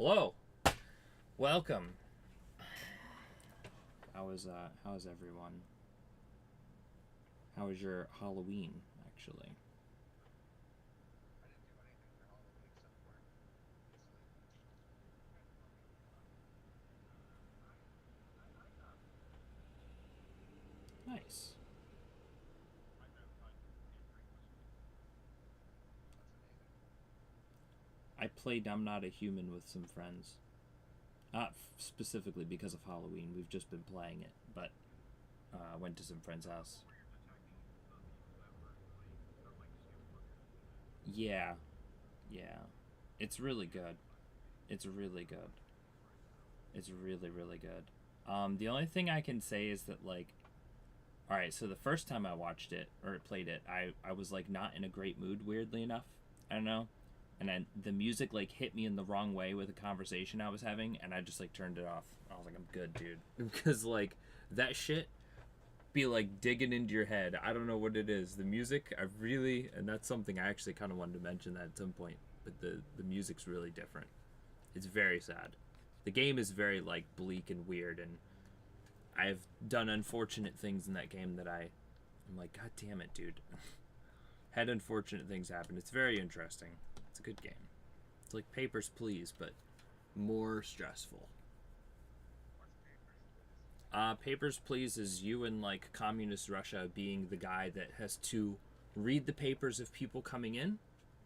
Hello. Welcome. How is everyone? How was your Halloween, actually? Nice. I played I'm Not a Human with some friends. Specifically because of Halloween. We've just been playing it, but I went to some friend's house. Yeah, yeah. It's really good. It's really good. It's really, really good. The only thing I can say is that, like, all right, so the first time I watched it or played it, I was like not in a great mood, weirdly enough. I don't know. And then the music like hit me in the wrong way with a conversation I was having, and I just like turned it off. I was like, I'm good, dude, because like that shit be like digging into your head. I don't know what it is. The music, I really, and that's something I actually kind of wanted to mention that at some point. But the music's really different. It's very sad. The game is very like bleak and weird, and I've done unfortunate things in that game that I'm like, God damn it, dude. Had unfortunate things happen. It's very interesting. It's a good game. It's like Papers, Please, but more stressful. Papers, Please is you in like communist Russia being the guy that has to read the papers of people coming in,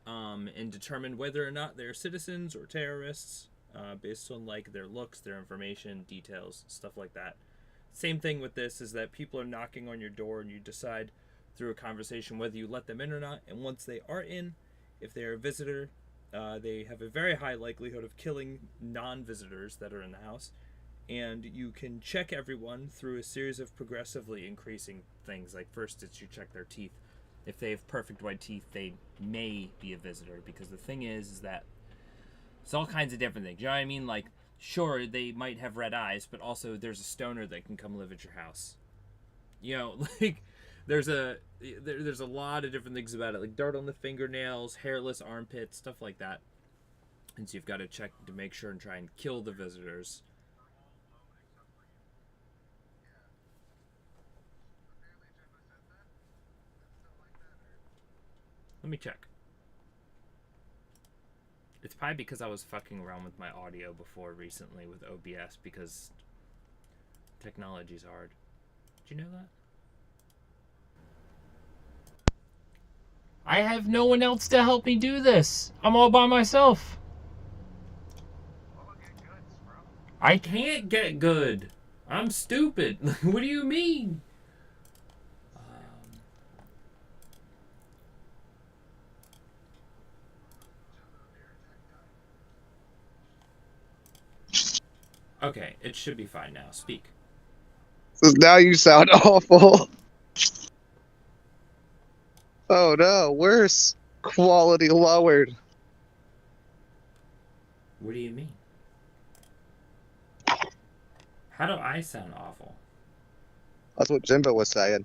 and determine whether or not they're citizens or terrorists, based on like their looks, their information, details, stuff like that. Same thing with this is that people are knocking on your door and you decide through a conversation whether you let them in or not. And once they are in, if they're a visitor, they have a very high likelihood of killing non-visitors that are in the house. And you can check everyone through a series of progressively increasing things. Like first, it's you check their teeth. If they have perfect white teeth, they may be a visitor. Because the thing is that it's all kinds of different things. You know what I mean? Like, sure, they might have red eyes, but also there's a stoner that can come live at your house. You know, like there's a lot of different things about it, like dirt on the fingernails, hairless armpits, stuff like that. And so you've got to check to make sure and try and kill the visitors. Let me check. It's probably because I was fucking around with my audio before recently with OBS because technology's hard. Did you know that? I have no one else to help me do this. I'm all by myself. I can't get good. I'm stupid. What do you mean? Okay, it should be fine now. Speak. So now you sound awful. Oh no, worse. Quality lowered. What do you mean? How do I sound awful? That's what Jimbo was saying.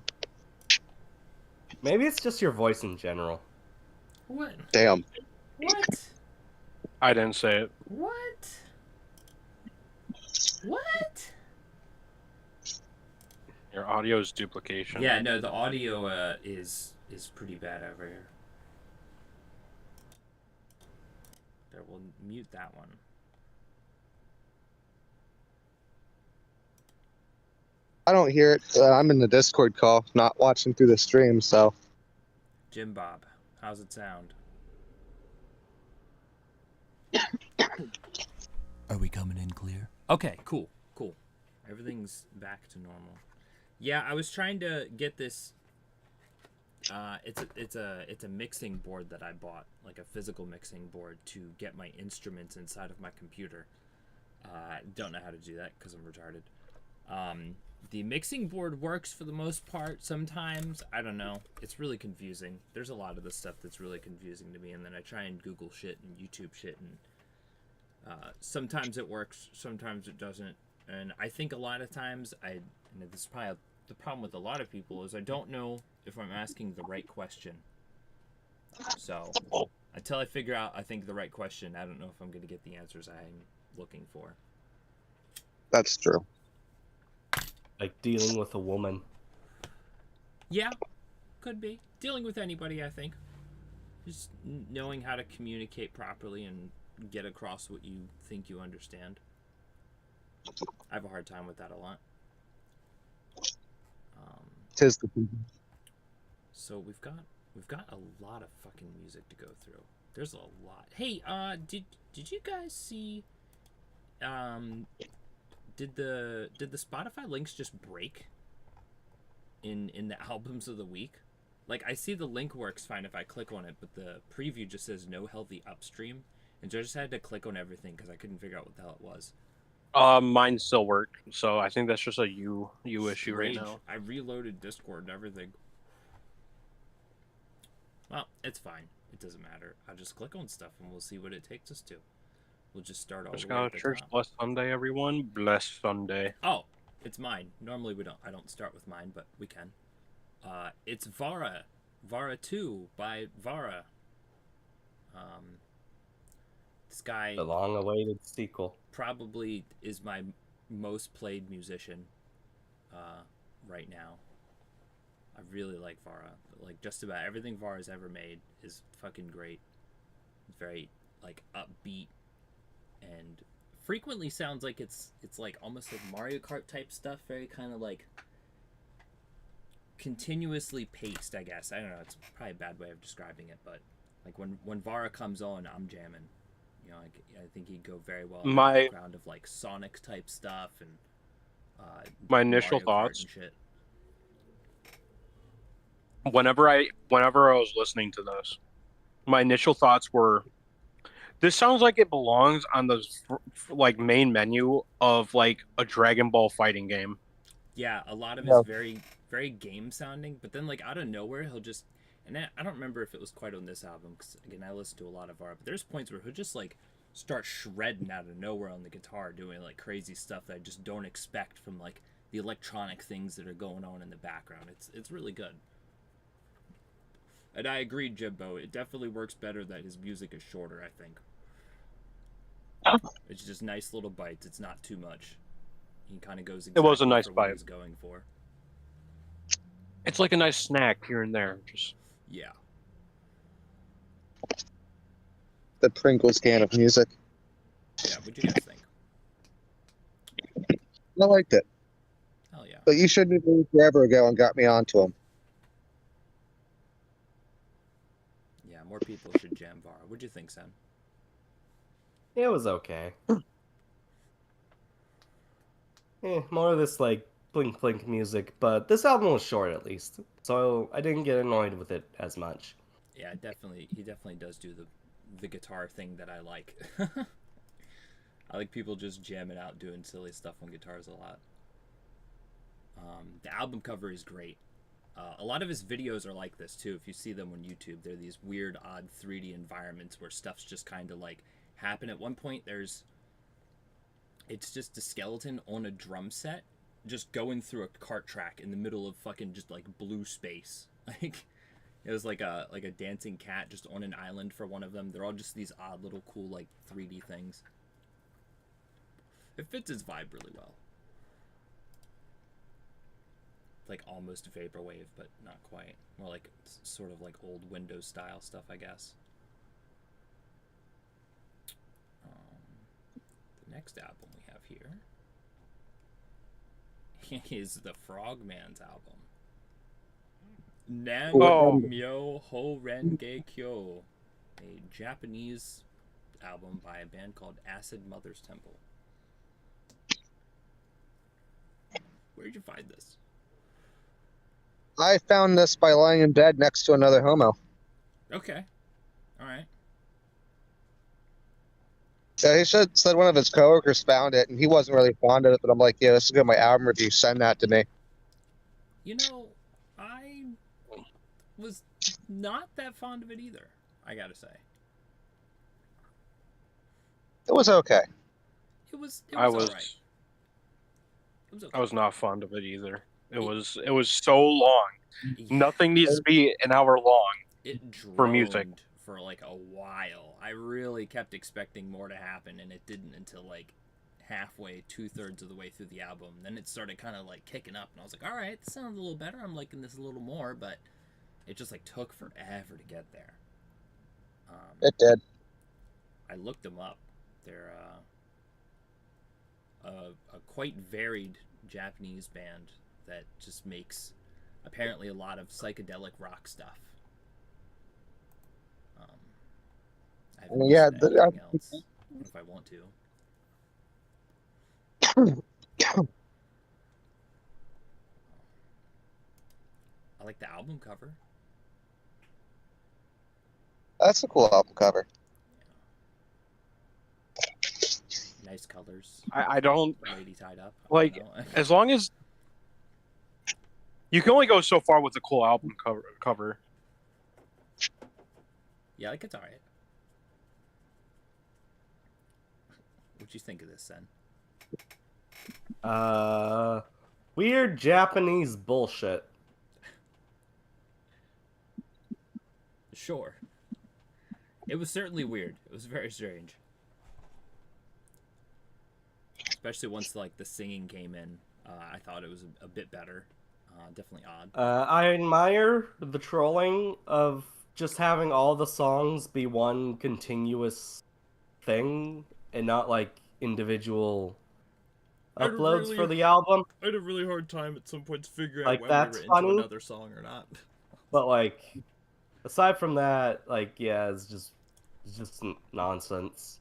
Maybe it's just your voice in general. What? Damn. What? I didn't say it. What? What? Your audio is duplication. Yeah, no, the audio is pretty bad over here. There, we'll mute that one. I don't hear it. I'm in the Discord call, not watching through the stream, so. Jim Bob, how's it sound? Are we coming in clear? Okay, cool. Everything's back to normal. Yeah, I was trying to get this. It's a mixing board that I bought, like a physical mixing board to get my instruments inside of my computer. Don't know how to do that because I'm retarded. The mixing board works for the most part. Sometimes I don't know. It's really confusing. There's a lot of this stuff that's really confusing to me, and then I try and Google shit and YouTube shit, and sometimes it works, sometimes it doesn't. And I think a lot of times and this is probably the problem with a lot of people is I don't know if I'm asking the right question. So until I figure out, I think, the right question, I don't know if I'm going to get the answers looking for. That's true. Like dealing with a woman. Yeah, could be. Dealing with anybody, I think. Just knowing how to communicate properly and get across what you think you understand. I have a hard time with that a lot. Tis the So we've got a lot of fucking music to go through. There's a lot. Hey, did you guys see? Did the Spotify links just break in the albums of the week? Like, I see the link works fine if I click on it, but the preview just says no healthy upstream, and so I just had to click on everything because I couldn't figure out what the hell it was. Mine still worked, so I think that's just a you issue right Strange. now. I reloaded Discord and everything. Well, it's fine. It doesn't matter. I'll just click on stuff and we'll see what it takes us to. We'll just start all Just the way got at the church. top. Blessed Sunday, everyone. Blessed Sunday. Oh, it's mine. Normally I don't start with mine, but we can. It's Vara. Vara 2 by Vara. This guy The long-awaited sequel. probably is my most played musician right now. I really like Vara. Like, just about everything Vara's ever made is fucking great. It's very, like, upbeat and frequently sounds like it's like almost like Mario Kart type stuff. Very kind of like continuously paced, I guess. I don't know. It's probably a bad way of describing it, but like when Vara comes on, I'm jamming. You know, I think he'd go very well in the background of like Sonic type stuff and my initial Mario Kart thoughts and shit. whenever I was listening to this, my initial thoughts were, this sounds like it belongs on the like main menu of like a Dragon Ball fighting game. Yeah, a lot of it's very, very game sounding, but then like out of nowhere he'll just, and I don't remember if it was quite on this album because again I listen to a lot of art, but there's points where he'll just like start shredding out of nowhere on the guitar, doing like crazy stuff that I just don't expect from like the electronic things that are going on in the background. It's really good. And I agree, Jimbo. It definitely works better that his music is shorter, I think. It's just nice little bites. It's not too much. He kind of goes exactly It was a nice for what bite. he's going for. It's like a nice snack here and there. Just Yeah. The Pringles can of music. Yeah, what'd you guys think? I liked it. Hell yeah. But you shouldn't have been forever ago and got me onto him. Yeah, more people should jam Vara. What'd you think, Sam? It was okay. More of this like blink blink music, but this album was short at least, so I didn't get annoyed with it as much. Yeah, he definitely does do the guitar thing that I like. I like people just jamming out doing silly stuff on guitars a lot. The album cover is great. A lot of his videos are like this too. If you see them on YouTube, they're these weird, odd 3D environments where stuff's just kind of like happen. At one point, it's just a skeleton on a drum set, just going through a cart track in the middle of fucking just like blue space. Like it was like a dancing cat just on an island for one of them. They're all just these odd little cool like 3D things. It fits his vibe really well. Like almost vaporwave, but not quite. More like sort of like old Windows style stuff, I guess. The next album we have here is the Frogman's album. Nan Myo Ho Renge Kyo, a Japanese album by a band called Acid Mother's Temple. Where'd you find this? I found this by lying in bed next to another homo. Okay. Alright. Yeah, he said one of his coworkers found it, and he wasn't really fond of it, but I'm like, yeah, this is good, my album review, send that to me. You know, I was not that fond of it either, I gotta say. It was okay. It was I alright. It was okay. I was not fond of it either. It was so long. Nothing needs to be an hour long It for music. for like a while. I really kept expecting more to happen, and it didn't until like halfway, 2/3 of the way through the album. Then it started kind of like kicking up, and I was like, all right, this sounds a little better. I'm liking this a little more, but it just like took forever to get there. It did. I looked them up. They're a quite varied Japanese band that just makes apparently a lot of psychedelic rock stuff. I haven't listened to anything else if I want to. I like the album cover. That's a cool album cover. Nice colors. I don't Lady tied up. like as long as you can only go so far with a cool album cover. Yeah, like it's alright. What'd you think of this, Sen? Weird Japanese bullshit. Sure. It was certainly weird. It was very strange. Especially once like the singing came in. I thought it was a bit better. Definitely odd. I admire the trolling of just having all the songs be one continuous thing and not like individual uploads for the album. I had a really hard time at some points figuring Like, out when we that's were into funny. Another song or not. But like, aside from that, like, yeah, it's just nonsense.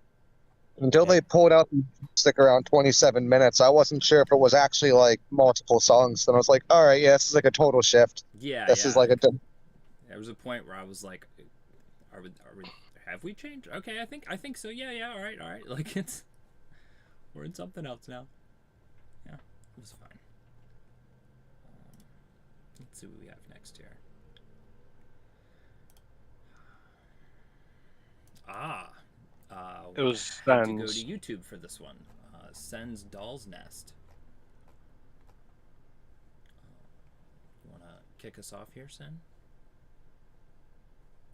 Until they pulled out the stick around 27 minutes, I wasn't sure if it was actually like multiple songs. Then I was like, all right, yeah, this is like a total shift. Yeah, This is like a. There was a point where I was like, are we have we changed? Okay, I think so. Yeah, all right. Like we're in something else now. Yeah, it was fine. Let's see what we have next here. It was had to go Sen's. to YouTube for this one. Sen's Doll's Nest. You want to kick us off here, Sen?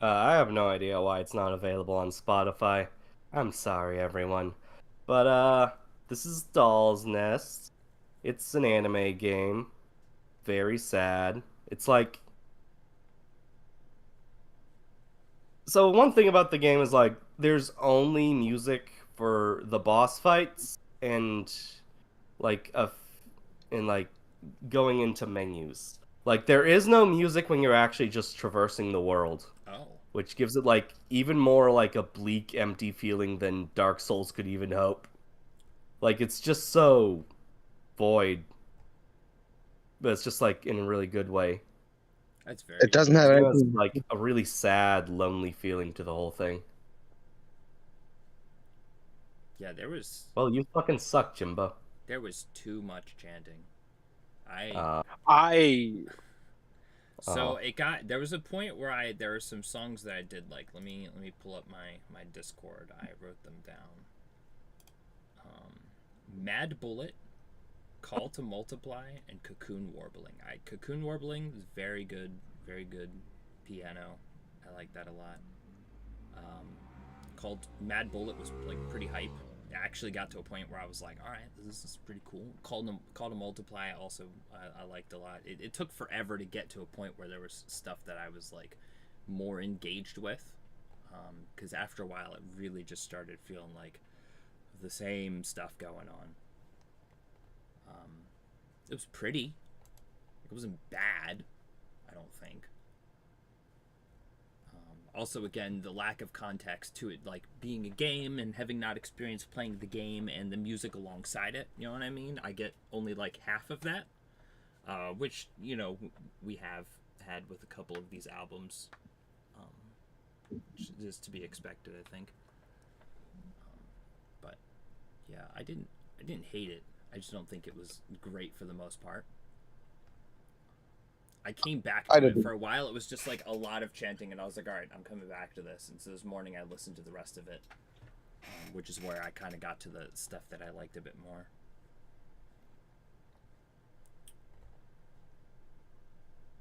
I have no idea why it's not available on Spotify. I'm sorry, everyone. But, this is Doll's Nest. It's an anime game. Very sad. It's like... So one thing about the game is, like, there's only music for the boss fights and, like, going into menus. Like, there is no music when you're actually just traversing the world. Oh. Which gives it, like, even more, like, a bleak, empty feeling than Dark Souls could even hope. Like, it's just so void. But it's just, like, in a really good way. That's very. It doesn't have It anything. has, like, a really sad, lonely feeling to the whole thing. Yeah, there was. Well, you fucking suck, Jimbo. There was too much chanting. So it got. There was a point where there were some songs that I did like. Let me pull up my Discord. I wrote them down. Mad Bullet, Call to Multiply, and Cocoon Warbling. Cocoon Warbling is very good piano. I like that a lot. Called Mad Bullet was like pretty hype. I actually got to a point where I was like, all right, this is pretty cool. Call to Multiply also I liked a lot. It took forever to get to a point where there was stuff that I was like more engaged with, because after a while it really just started feeling like the same stuff going on. It was pretty. It wasn't bad, I don't think. Also, again, the lack of context to it, like being a game and having not experienced playing the game and the music alongside it, you know what I mean? I get only like half of that, which, you know, we have had with a couple of these albums, which is to be expected, I think. But yeah, I didn't hate it. I just don't think it was great for the most part. I came back to it for a while. It was just like a lot of chanting, and I was like, all right, I'm coming back to this. And so this morning I listened to the rest of it, which is where I kind of got to the stuff that I liked a bit more.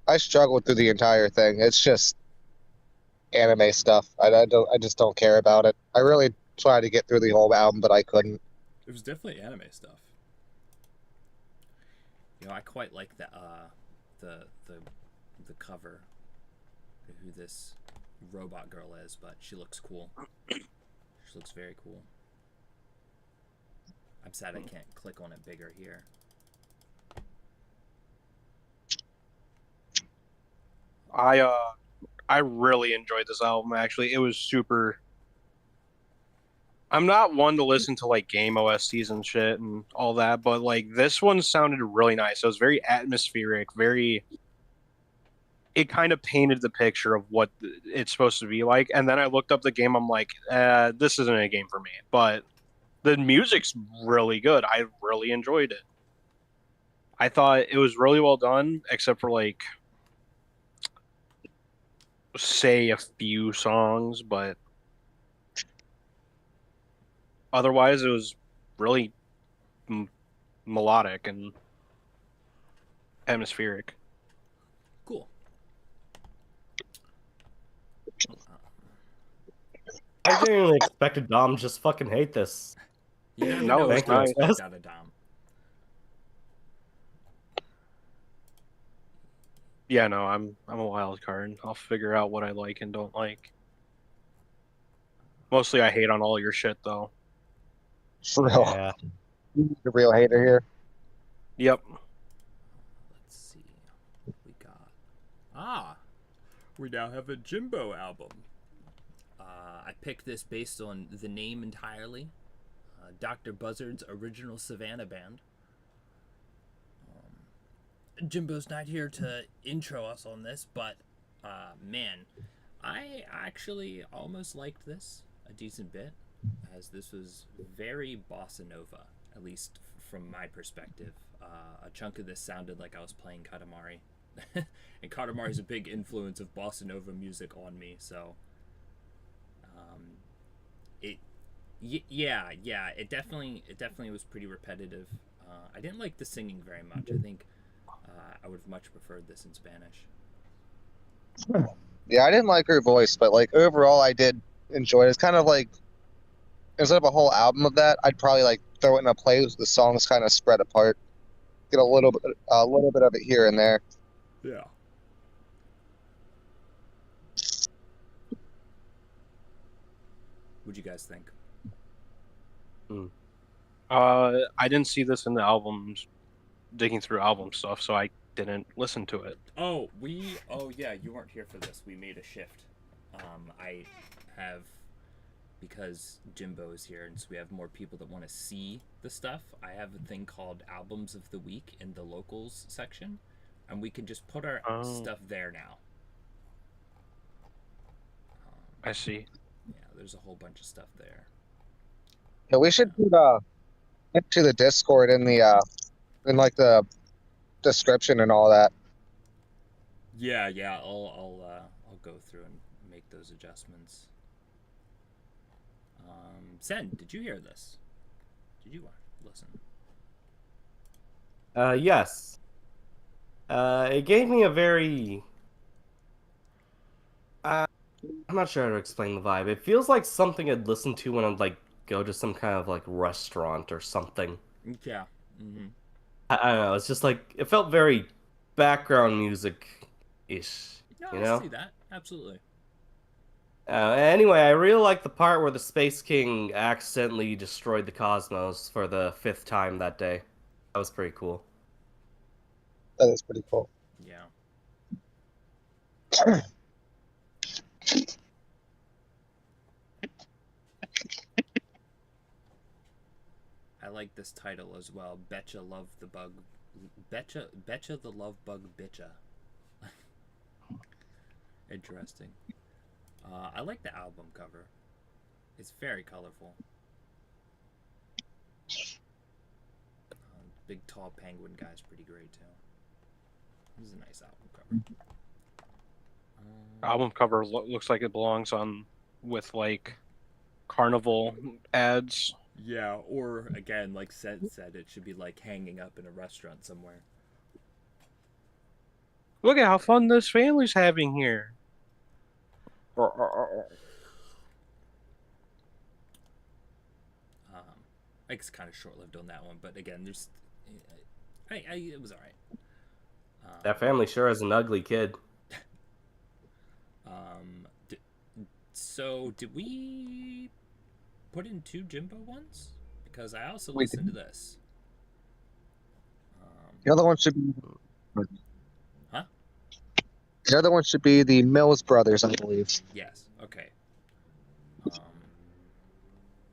I struggled through the entire thing. It's just anime stuff. I just don't care about it. I really tried to get through the whole album, but I couldn't. It was definitely anime stuff. You know, I quite like the the cover, who this robot girl is, but she looks cool. She looks very cool. I'm sad I can't click on it bigger here. I really enjoyed this album. Actually, it was super. I'm not one to listen to like game OSTs and shit and all that, but like this one sounded really nice. It was very atmospheric, very. It kind of painted the picture of what it's supposed to be like. And then I looked up the game. I'm like, this isn't a game for me. But the music's really good. I really enjoyed it. I thought it was really well done, except for like, say a few songs, but otherwise it was really melodic and atmospheric. Cool. I didn't expect a Dom just fucking hate this. You never No, know thank what to you. expect out of Dom. Yeah, no, I'm a wild card. I'll figure out what I like and don't like. Mostly I hate on all your shit though. For real, Yeah. the real hater here. Yep. Let's see. What we got. We now have a Jimbo album. I picked this based on the name entirely. Dr. Buzzard's original Savannah band. Jimbo's not here to intro us on this, but man, I actually almost liked this a decent bit, as this was very bossa nova, at least from my perspective. A chunk of this sounded like I was playing Katamari, and Katamari is a big influence of bossa nova music on me, so it definitely was pretty repetitive. I didn't like the singing very much. I think I would have much preferred this in Spanish. Yeah, I didn't like her voice, but like overall, I did enjoy it. It's kind of like instead of a whole album of that, I'd probably like throw it in a playlist. The songs kind of spread apart, get a little bit of it here and there. Yeah. What'd you guys think? I didn't see this in the albums, digging through album stuff, so I didn't listen to it. Oh yeah, you weren't here for this. We made a shift. I have, because Jimbo is here, and so we have more people that want to see the stuff. I have a thing called Albums of the Week in the locals section, and we can just put our stuff there now. I see. Yeah, there's a whole bunch of stuff there. Yeah, we should put into the Discord in the in like the description and all that. Yeah, I'll go through and make those adjustments. Sen, did you hear this? Did you listen? Yes. It gave me a very... I'm not sure how to explain the vibe. It feels like something I'd listen to when I'd like go to some kind of like restaurant or something. Yeah. Mm-hmm. I don't know. It's just like it felt very background music-ish. No, You I know? see that. Absolutely. Anyway, I really like the part where the Space King accidentally destroyed the cosmos for the 5th time that day. That was pretty cool. That is pretty cool. Yeah. I like this title as well. Betcha love the bug. Betcha the love bug bitcha. Interesting. I like the album cover. It's very colorful. Big tall penguin guy's pretty great too. This is a nice album cover. Album cover looks like it belongs on with like carnival ads. Yeah, or again, like Seth said, it should be like hanging up in a restaurant somewhere. Look at how fun this family's having here. I guess kind of short-lived on that one, but again, there's, it was all right. That family sure is an ugly kid. So did we put in 2 Jimbo ones? Because I also We listened to this. The other one should be. Huh? The other one should be the Mills Brothers, I believe. Yes. Okay.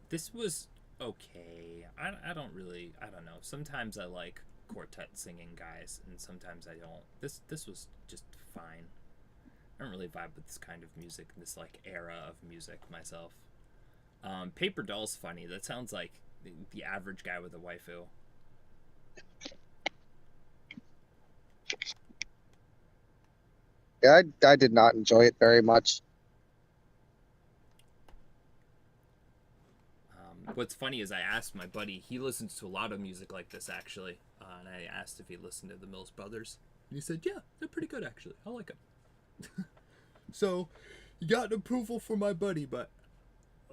This was okay. I don't know. Sometimes I like quartet singing guys, and sometimes I don't. This was just fine. I don't really vibe with this kind of music, this like era of music myself. Paper Doll's funny. That sounds like the average guy with a waifu. Yeah, I did not enjoy it very much. What's funny is I asked my buddy, he listens to a lot of music like this actually, and I asked if he listened to the Mills Brothers. And he said, yeah, they're pretty good actually. I like them. So, you got an approval for my buddy, but,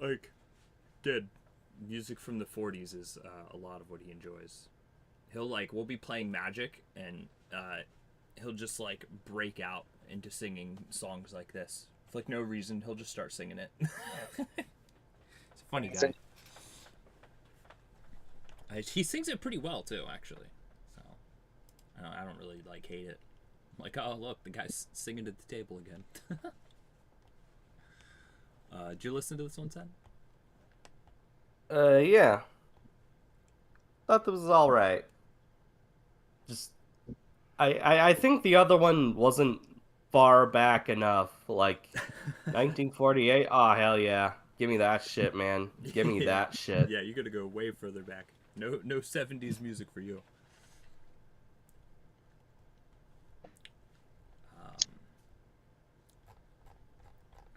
like, dude, music from the 40s is a lot of what he enjoys. We'll be playing Magic, and he'll just, like, break out into singing songs like this. For, like, no reason, he'll just start singing it. He's a funny guy. He sings it pretty well, too, actually. So, I don't really, like, hate it. Like, oh, look, the guy's singing at the table again. Did you listen to this one, Sen? Yeah. Thought that was alright. Just, I think the other one wasn't far back enough. Like, 1948? Oh, hell yeah. Give me that shit, man. Give me that shit. Yeah, you gotta go way further back. No 70s music for you.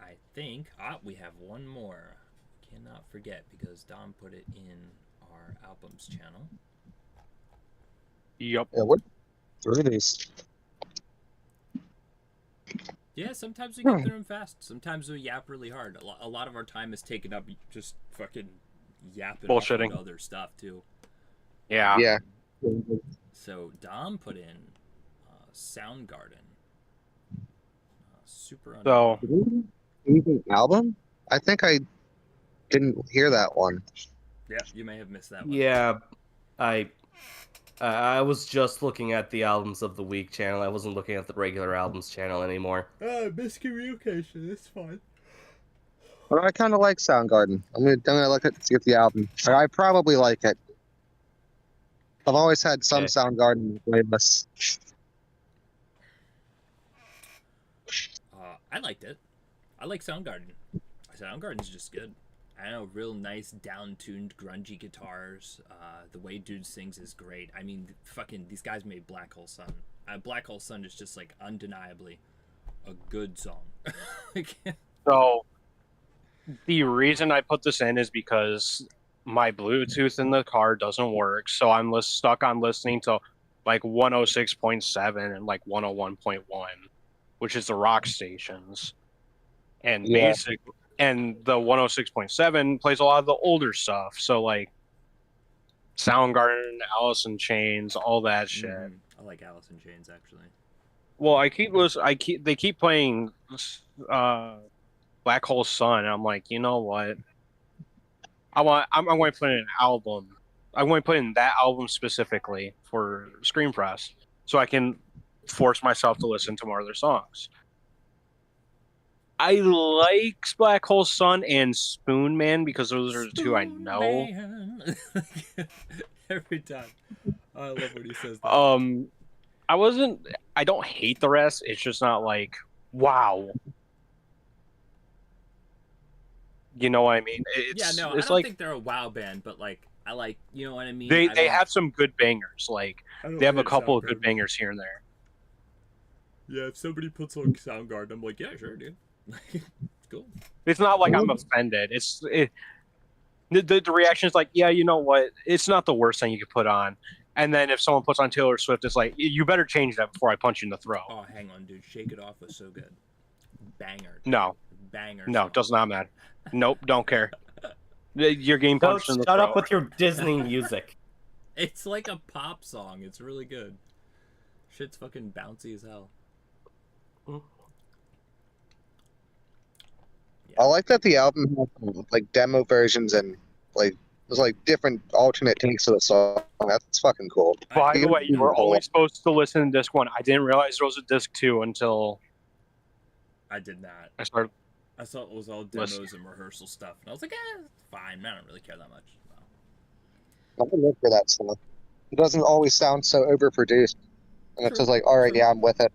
I think we have one more. Cannot forget because Dom put it in our albums channel. Yep. Yeah, what? 3 of these. Yeah, sometimes we get through them fast. Sometimes we yap really hard. A lot of our time is taken up just fucking yapping Bullshitting. about other stuff too. Yeah. Yeah. So Dom put in Soundgarden. Super. So Anything album? I think I didn't hear that one. Yeah, you may have missed that one. Yeah, I was just looking at the albums of the week channel. I wasn't looking at the regular albums channel anymore. Miscommunication. It's fine. But I kind of like Soundgarden. I'm gonna look at see if the album. I probably like it. I've always had some Okay. Soundgarden playlists. I liked it. I like Soundgarden. Soundgarden's just good. I know, real nice, down-tuned, grungy guitars. The way dude sings is great. I mean, fucking, these guys made Black Hole Sun. Black Hole Sun is just, like, undeniably a good song. So, the reason I put this in is because my Bluetooth in the car doesn't work, so I'm stuck on listening to like 106.7 and like 101.1, which is the rock stations. And Yeah. and the 106.7 plays a lot of the older stuff. So like Soundgarden, Alice in Chains, all that shit. I like Alice in Chains, actually. Well, they keep playing Black Hole Sun, and I'm like, you know what? I'm going to put in an album. I'm going to put in that album specifically for Screen Press, so I can force myself to listen to more of their songs. I like Black Hole Sun and Spoon Man because those are the two I know. Every time. I love when he says that. I don't hate the rest. It's just not like, wow. You know what I mean? I don't think they're a wow band, but like, I like, you know what I mean? They have some good bangers. Like, they have a couple of good Soundgarden. bangers here and there. Yeah, if somebody puts on Soundgarden, I'm like, yeah, sure, dude. It's cool. It's not like I'm offended. The reaction is like, yeah, you know what? It's not the worst thing you could put on. And then if someone puts on Taylor Swift, it's like, you better change that before I punch you in the throat. Oh, hang on, dude. Shake It Off was so good. Banger. No. banger. No, song. does not matter. Nope, don't care. You're getting Don't punched in the shut up throat. with your Disney music. It's like a pop song. It's really good. Shit's fucking bouncy as hell. I like that the album has like demo versions and like there's like different alternate takes of the song. That's fucking cool. By the way, you were Cool. only supposed to listen to disc 1. I didn't realize there was a disc 2 until I did not. I started. I saw it was all demos and rehearsal stuff, and I was like, it's fine. I don't really care that much. I'm gonna look for that stuff. It doesn't always sound so overproduced, and it's True, just like, all right, true. yeah, I'm with it.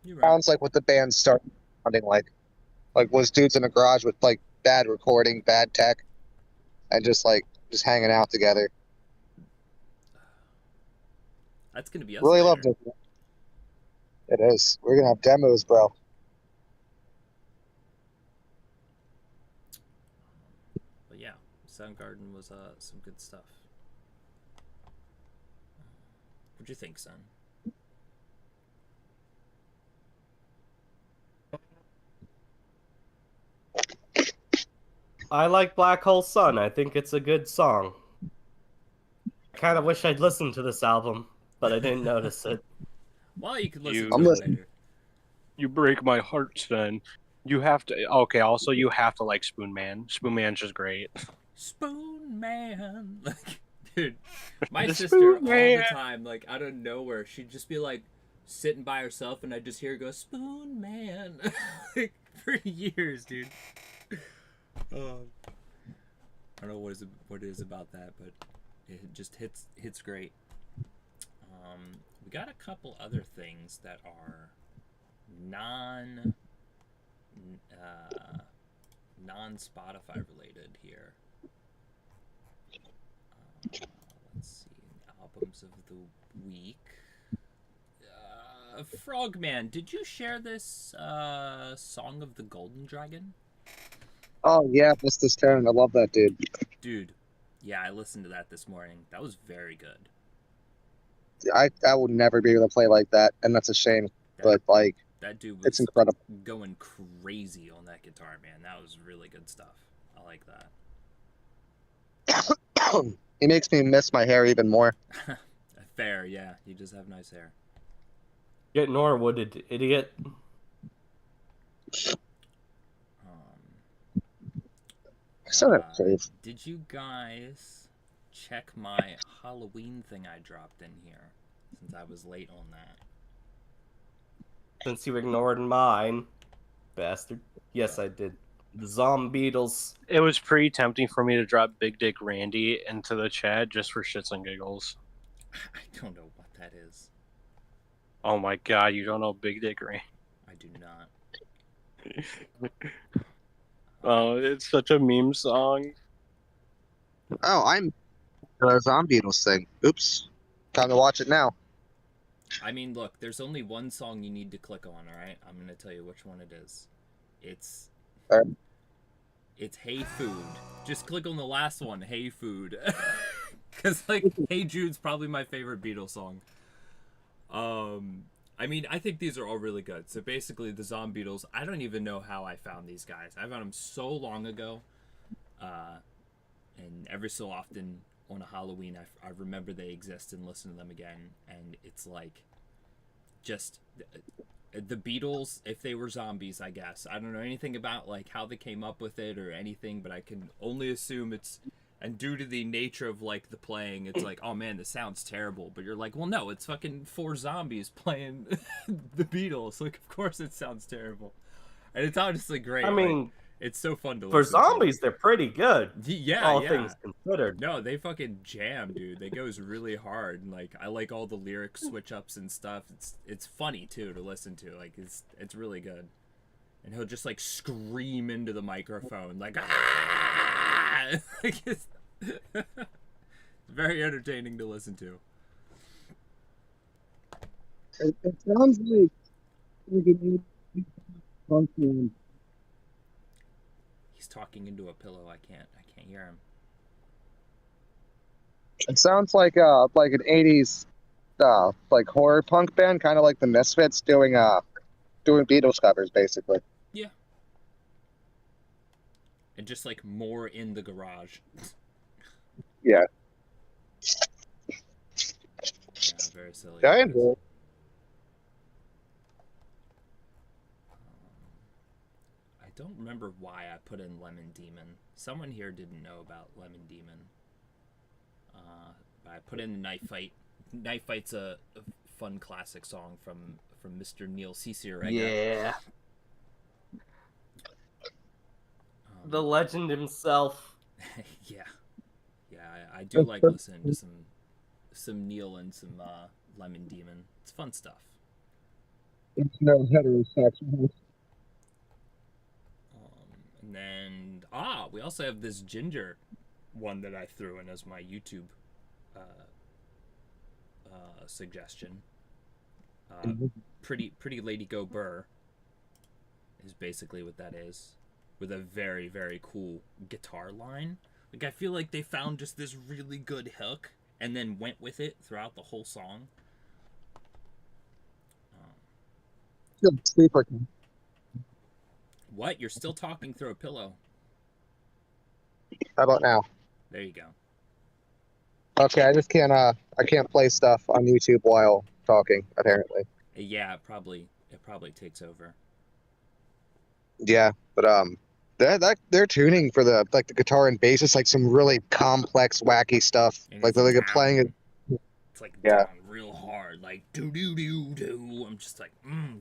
You're right. Sounds like what the band started sounding like was dudes in a garage with like bad recording, bad tech, and just hanging out together. That's gonna be us. Really later. loved it. It is. We're gonna have demos, bro. But yeah, Soundgarden was some good stuff. What'd you think, son? I like Black Hole Sun. I think it's a good song. I kind of wish I'd listened to this album, but I didn't notice it. Well, you could listen You- to I'm it listening. later. You break my heart, Sven. You have to. Okay, also you have to like Spoon Man. Spoon Man's just great. Spoon Man, like, dude, my The sister Spoon all Man. the time, like, out of nowhere, she'd just be like sitting by herself, and I'd just hear her go, Spoon Man, like, for years, dude. I don't know what it is about that, but it just hits great. We got a couple other things that are non Spotify related here. Let's see, albums of the week. Frogman, did you share this Song of the Golden Dragon? Oh yeah, Mr. Stone. I love that dude. Dude, yeah, I listened to that this morning. That was very good. I will never be able to play like that, and that's a shame. But like, That dude it's was incredible. going crazy on that guitar, man. That was really good stuff. I like that. He makes me miss my hair even more. Fair, yeah. You just have nice hair. Get Norwood, idiot. I said that safe. Did you guys check my Halloween thing I dropped in here? Since I was late on that. Since you ignored mine, bastard. Yes, I did. The Zombeetles. It was pretty tempting for me to drop Big Dick Randy into the chat just for shits and giggles. I don't know what that is. Oh my god, you don't know Big Dick Randy? I do not. Oh, it's such a meme song. Oh, I'm the Zombeetles thing. Oops. Time to watch it now. I mean, look, there's only one song you need to click on, alright? I'm gonna tell you which one it is. It's... Alright. It's Hey Food. Just click on the last one, Hey Food. Because, like, Hey Jude's probably my favorite Beatles song. I mean, I think these are all really good. So basically, the Zombeetles, I don't even know how I found these guys. I found them so long ago. And every so often on a Halloween, I remember they exist and listen to them again. And it's like, just the Beatles, if they were zombies, I guess. I don't know anything about like how they came up with it or anything, but I can only assume it's, and due to the nature of like the playing, it's like, oh man, this sounds terrible. But you're like, well, no, it's fucking 4 zombies playing the Beatles. Like, of course it sounds terrible. And it's honestly great. I mean, like, it's so fun to for listen to. zombies, they're pretty good. Yeah, all yeah. things considered. No, they fucking jam, dude. They goes really hard, and like I like all the lyric switch ups and stuff. It's funny too to listen to. Like it's really good. And he'll just like scream into the microphone like ah! Like, it's very entertaining to listen to. It sounds like funky. He's talking into a pillow. I can't hear him. It sounds like an '80s like horror punk band, kind of like the Misfits doing Beatles covers, basically. Yeah. and just like more in the garage. Yeah. Yeah, very silly. Yeah, I enjoy it. I don't remember why I put in Lemon Demon. Someone here didn't know about Lemon Demon. But I put in Knife Fight. Knife Fight's a fun classic song from Mr. Neil Cicerega. Yeah. The legend himself. Yeah. Yeah, I do like listening to some Neil and some Lemon Demon. It's fun stuff. It's no heterosexual. And then we also have this Ginger one that I threw in as my YouTube suggestion. Pretty Lady Go Burr is basically what that is, with a very, very cool guitar line. Like, I feel like they found just this really good hook and then went with it throughout the whole song. Good sleeper. What? You're still talking through a pillow. How about now? There you go. Okay, I just can't. I can't play stuff on YouTube while talking. Apparently. Yeah, it probably takes over. Yeah, but their tuning for the guitar and bass is like some really complex, wacky stuff. And Like it's they're down. playing it. It's like Yeah. down real hard, like do do do do. I'm just like,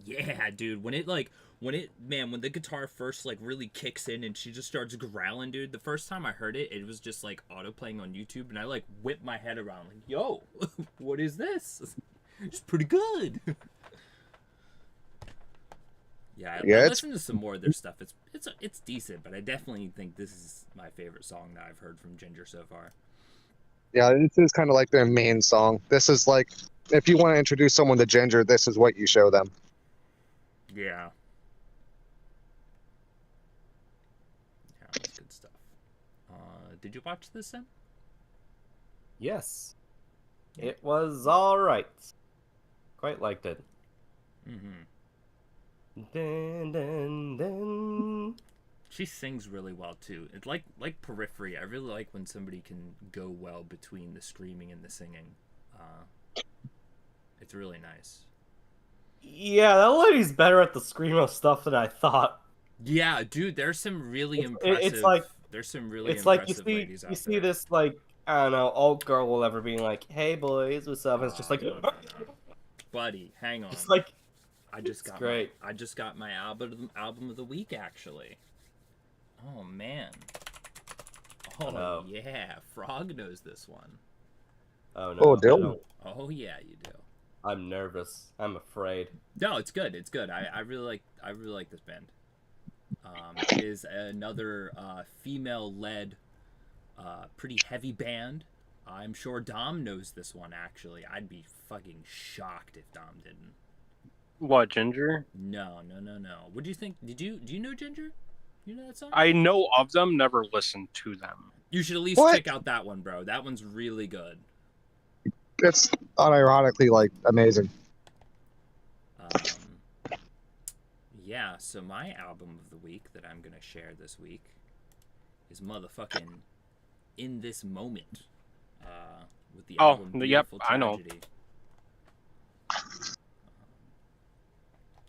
yeah, dude. When the guitar first like really kicks in and she just starts growling, dude. The first time I heard it, it was just like auto playing on YouTube, and I like whipped my head around, like, yo, what is this? It's pretty good. Yeah, I listened to some more of their stuff. It's decent, but I definitely think this is my favorite song that I've heard from Ginger so far. Yeah, this is kind of like their main song. This is like, if you want to introduce someone to Ginger, this is what you show them. Yeah. Yeah, that's good stuff. Did you watch this then? Yes. It was alright. Quite liked it. Mm-hmm. Dun, dun, dun. She sings really well too. It's like Periphery. I really like when somebody can go well between the screaming and the singing. It's really nice. Yeah, that lady's better at the screamo stuff than I thought. Yeah, dude, there's some really impressive. It's like you see ladies out you see there. this like, I don't know, old girl will ever being like, "Hey boys, what's up?" And it's just like, No. Buddy, hang on. it's like, I just got great. I just got my album of the week actually. Oh man. Oh Oh. yeah, Frog knows this one. oh no, Oh, I Dylan. don't. Oh yeah, you do. I'm nervous. I'm afraid. No, it's good. It's good. I really like this band. It is another female-led, pretty heavy band. I'm sure Dom knows this one. Actually, I'd be fucking shocked if Dom didn't. What, Ginger? No. What do you think? Do you know Ginger? You know that song? I know of them, never listened to them. You should at least What? check out that one, bro. That one's really good. It's unironically like amazing. Yeah, so my album of the week that I'm gonna share this week is motherfucking In This Moment. With the album yep, Beautiful I know. Tragedy.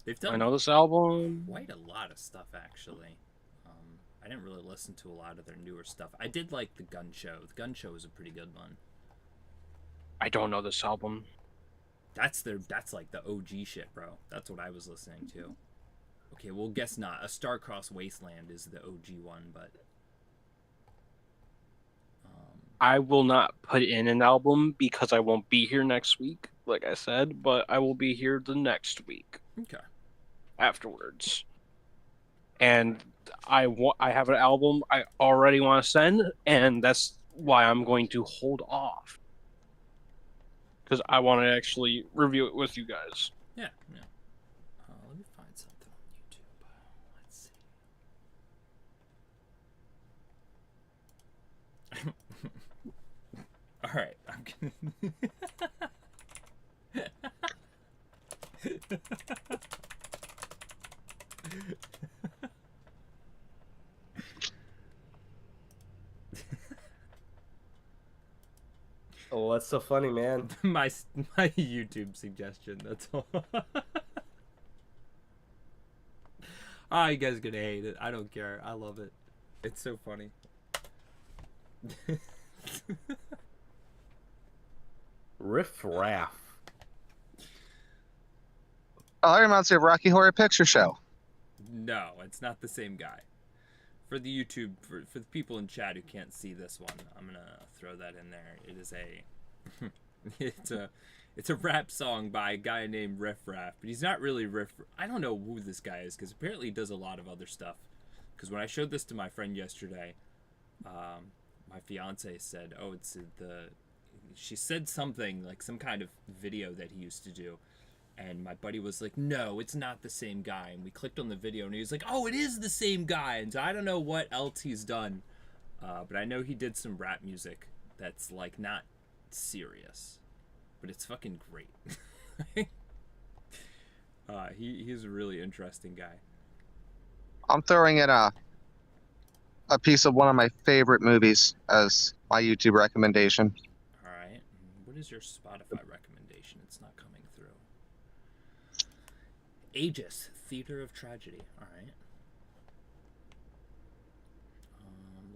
They've done I know this album. quite a lot of stuff actually. I didn't really listen to a lot of their newer stuff. I did like the Gun Show. The Gun Show is a pretty good one. I don't know this album. That's like the OG shit, bro. That's what I was listening to. Okay, well, guess not. A Star-Crossed Wasteland is the OG one, but I will not put in an album because I won't be here next week, like I said, but I will be here the next week okay. afterwards. And I have an album I already want to send, and that's why I'm going to hold off. Because I want to actually review it with you guys. Yeah. Let me find something on YouTube. Let's see. All right. Oh, what's so funny, man? my YouTube suggestion. That's all. You guys are gonna hate it. I don't care. I love it. It's so funny. Riff Raff. Oh, that reminds me of Rocky Horror Picture Show. No, it's not the same guy. For the YouTube, for the people in chat who can't see this one, I'm gonna throw that in there. It is it's a rap song by a guy named Riff Raff, but he's not really Riff. I don't know who this guy is because apparently he does a lot of other stuff. Because when I showed this to my friend yesterday, my fiance said, "Oh, it's the." She said something like some kind of video that he used to do. And my buddy was like, "No, it's not the same guy." And we clicked on the video, and he was like, "Oh, it is the same guy." And so I don't know what else he's done, but I know he did some rap music that's like not serious, but it's fucking great. He's a really interesting guy. I'm throwing in a piece of one of my favorite movies as my YouTube recommendation. All right, what is your Spotify recommendation? It's not coming through. Aegis, Theater of Tragedy. All right.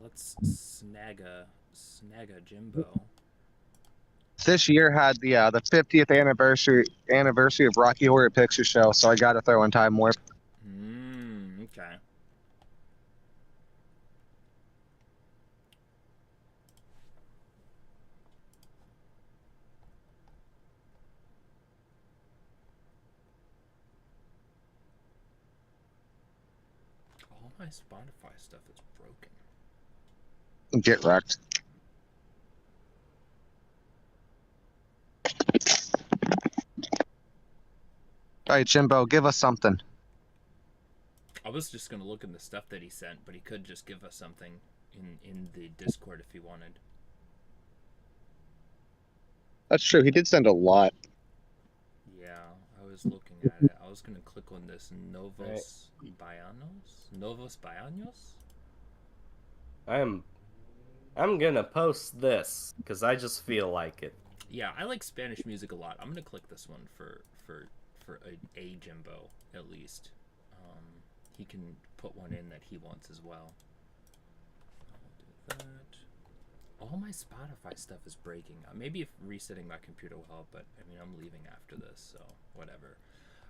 Let's snag a Jimbo. This year had the 50th anniversary of Rocky Horror Picture Show, so I got to throw in Time Warp. Okay. All my Spotify stuff is broken. Get wrecked. All right, Jimbo, give us something. I was just gonna look in the stuff that he sent, but he could just give us something in the Discord if he wanted. That's true. He did send a lot. Yeah, I was looking at it. I was gonna click on this Novos Bayanos. I'm gonna post this because I just feel like it. Yeah, I like Spanish music a lot. I'm gonna click this one for a Jimbo at least. He can put one in that he wants as well. I'll do that. All my Spotify stuff is breaking. Maybe if resetting my computer will help, but I mean I'm leaving after this, so whatever.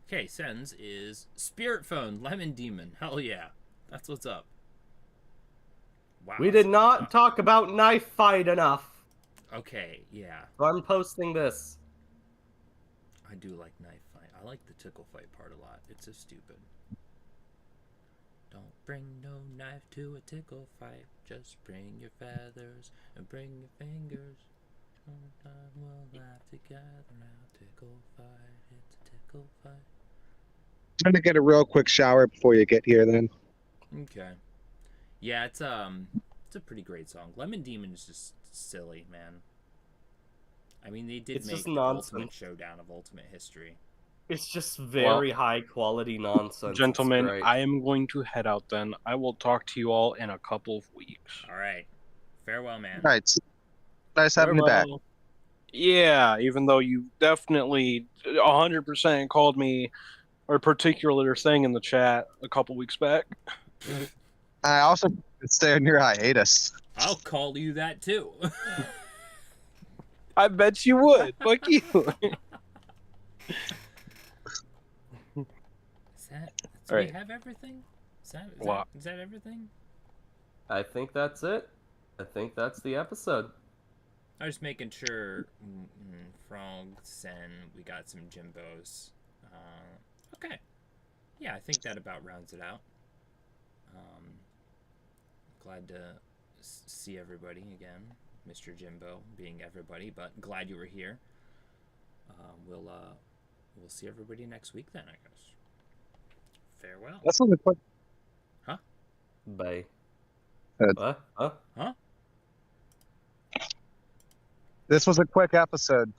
Okay, Sens is Spirit Phone, Lemon Demon. Hell yeah, that's what's up. Wow. We did not talk about Knife Fight enough. Okay, yeah. So I'm posting this. I do like Knife Fight. I like the Tickle Fight part a lot. It's so stupid. Don't bring no knife to a tickle fight. Just bring your feathers and bring your fingers. Sometime we'll laugh together now. Tickle fight. It's a tickle fight. I'm gonna get a real quick shower before you get here, then. Okay. Yeah, it's a pretty great song. Lemon Demon is just silly, man. I mean, they did It's make just the nonsense. Ultimate Showdown of Ultimate History. It's just very high quality nonsense. Gentlemen, It's great. I am going to head out then. I will talk to you all in a couple of weeks. All right. Farewell, man. All right. Nice having you back. Farewell. Yeah, even though you definitely 100% called me a particular thing in the chat a couple weeks back. I also stay on your hiatus. I'll call you that too. I bet you would. Fuck you. Do Right. we have everything? Is that everything? I think that's it. I think that's the episode. I was making sure Frogs and we got some Jimbos. Okay. Yeah, I think that about rounds it out. Glad to see everybody again. Mr. Jimbo being everybody, but glad you were here. We'll see everybody next week then, I guess. Farewell. That's a quick. Huh? Bye. Good. Huh? Huh? This was a quick episode.